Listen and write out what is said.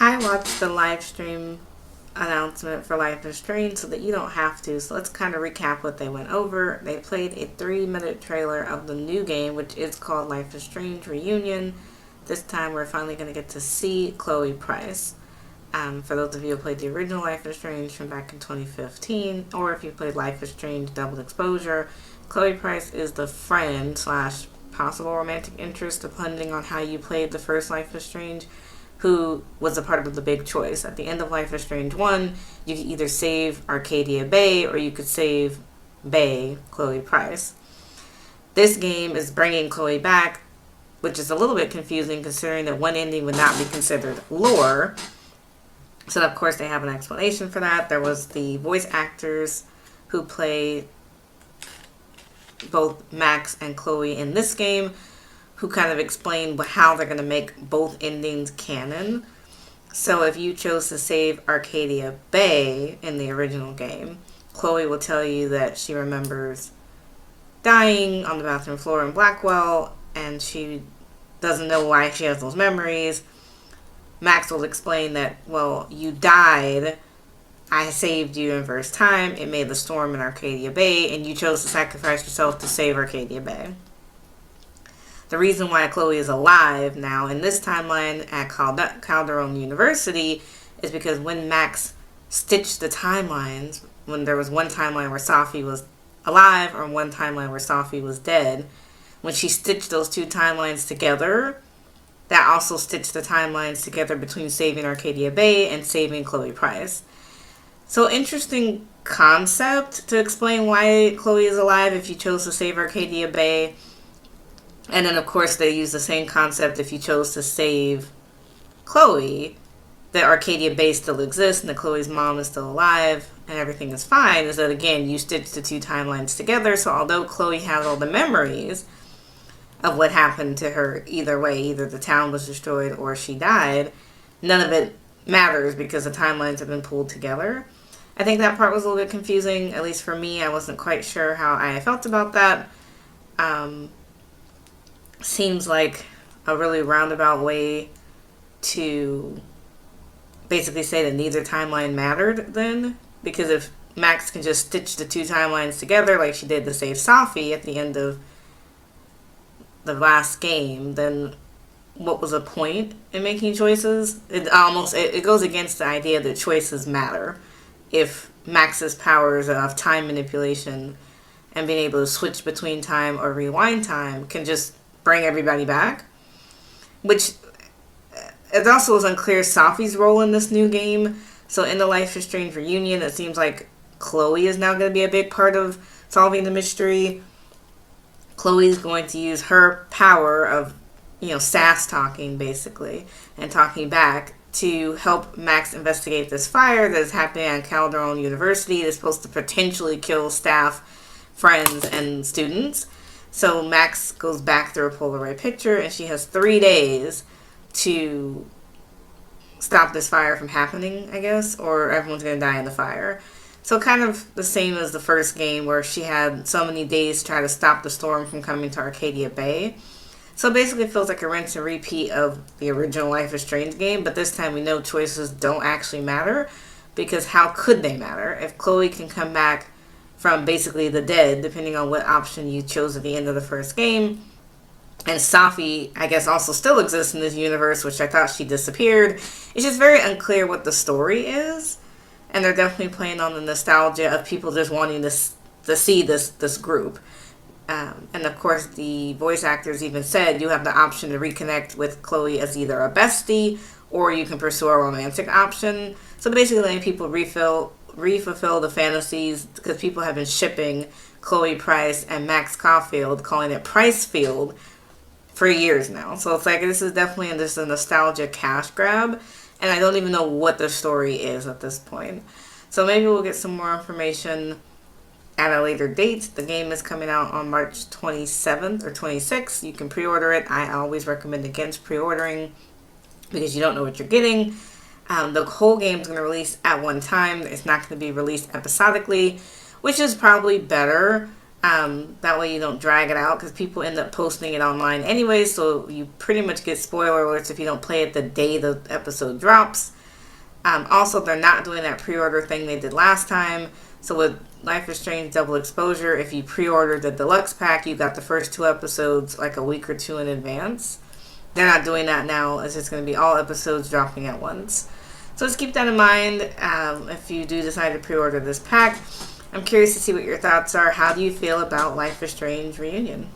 I watched the live stream announcement for Life is Strange so that you don't have to. So let's kind of recap what they went over. They played a 3-minute trailer of the new game, which is called Life is Strange Reunion. This time we're finally going to get to see Chloe Price. For those of you who played the original Life is Strange from back in 2015, or if you played Life is Strange Double Exposure, Chloe Price is the friend slash possible romantic interest, depending on how you played the first Life is Strange, who was a part of the big choice. At the end of Life is Strange 1, you could either save Arcadia Bay or you could save Bay, Chloe Price. This game is bringing Chloe back, which is a little bit confusing considering that one ending would not be considered lore. So, of course, they have an explanation for that. There was the voice actors who play both Max and Chloe in this game, who kind of explained how they're going to make both endings canon. So if you chose to save Arcadia Bay in the original game, Chloe will tell you that she remembers dying on the bathroom floor in Blackwell, and she doesn't know why she has those memories. Max will explain that, well, you died, I saved you in first time, it made the storm in Arcadia Bay, and you chose to sacrifice yourself to save Arcadia Bay. The reason why Chloe is alive now in this timeline at Calderon University is because when Max stitched the timelines, when there was one timeline where Safi was alive or one timeline where Safi was dead, when she stitched those two timelines together, that also stitched the timelines together between saving Arcadia Bay and saving Chloe Price. So interesting concept to explain why Chloe is alive if you chose to save Arcadia Bay. And then, of course, they use the same concept if you chose to save Chloe, that Arcadia Bay still exists and that Chloe's mom is still alive and everything is fine, is that, again, you stitch the two timelines together. So although Chloe has all the memories of what happened to her either way, either the town was destroyed or she died, none of it matters because the timelines have been pulled together. I think that part was a little bit confusing, at least for me. I wasn't quite sure how I felt about that. Seems like a really roundabout way to basically say that neither timeline mattered then, because if Max can just stitch the two timelines together like she did to save Safi at the end of the last game, then what was the point in making choices? It goes against the idea that choices matter. If Max's powers of time manipulation and being able to switch between time or rewind time can just bring everybody back, which it also is unclear Safi's role in this new game. So in the Life is Strange reunion, it seems like Chloe is now going to be a big part of solving the mystery. Chloe's going to use her power of, sass talking, basically, and talking back to help Max investigate this fire that is happening at Calderon University. That's supposed to potentially kill staff, friends, and students. So Max goes back through a Polaroid picture, and she has 3 days to stop this fire from happening, I guess, or everyone's going to die in the fire. So kind of the same as the first game where she had so many days to try to stop the storm from coming to Arcadia Bay. So basically it feels like a rinse and repeat of the original Life is Strange game, but this time we know choices don't actually matter, because how could they matter? If Chloe can come back from basically the dead, depending on what option you chose at the end of the first game, and Safi, I guess, also still exists in this universe, which I thought she disappeared. It's just very unclear what the story is. And they're definitely playing on the nostalgia of people just wanting to see this group. And of course, the voice actors even said you have the option to reconnect with Chloe as either a bestie or you can pursue a romantic option. So basically letting people refulfill the fantasies, because people have been shipping Chloe Price and Max Caufield, calling it Pricefield, for years now. So it's like this is definitely just a nostalgia cash grab. And I don't even know what the story is at this point. So maybe we'll get some more information at a later date. The game is coming out on March 27th or 26th. You can pre-order it. I always recommend against pre-ordering because you don't know what you're getting. The whole game is going to release at one time. It's not going to be released episodically, which is probably better That way you don't drag it out, because people end up posting it online anyway, so you pretty much get spoiler alerts if you don't play it the day the episode drops. Also, they're not doing that pre-order thing they did last time. So with Life is Strange Double Exposure, if you pre-ordered the deluxe pack, you got the first 2 episodes like a week or 2 in advance. They're not doing that now. It's just going to be all episodes dropping at once. So just keep that in mind if you do decide to pre-order this pack. I'm curious to see what your thoughts are. How do you feel about Life is Strange Reunion?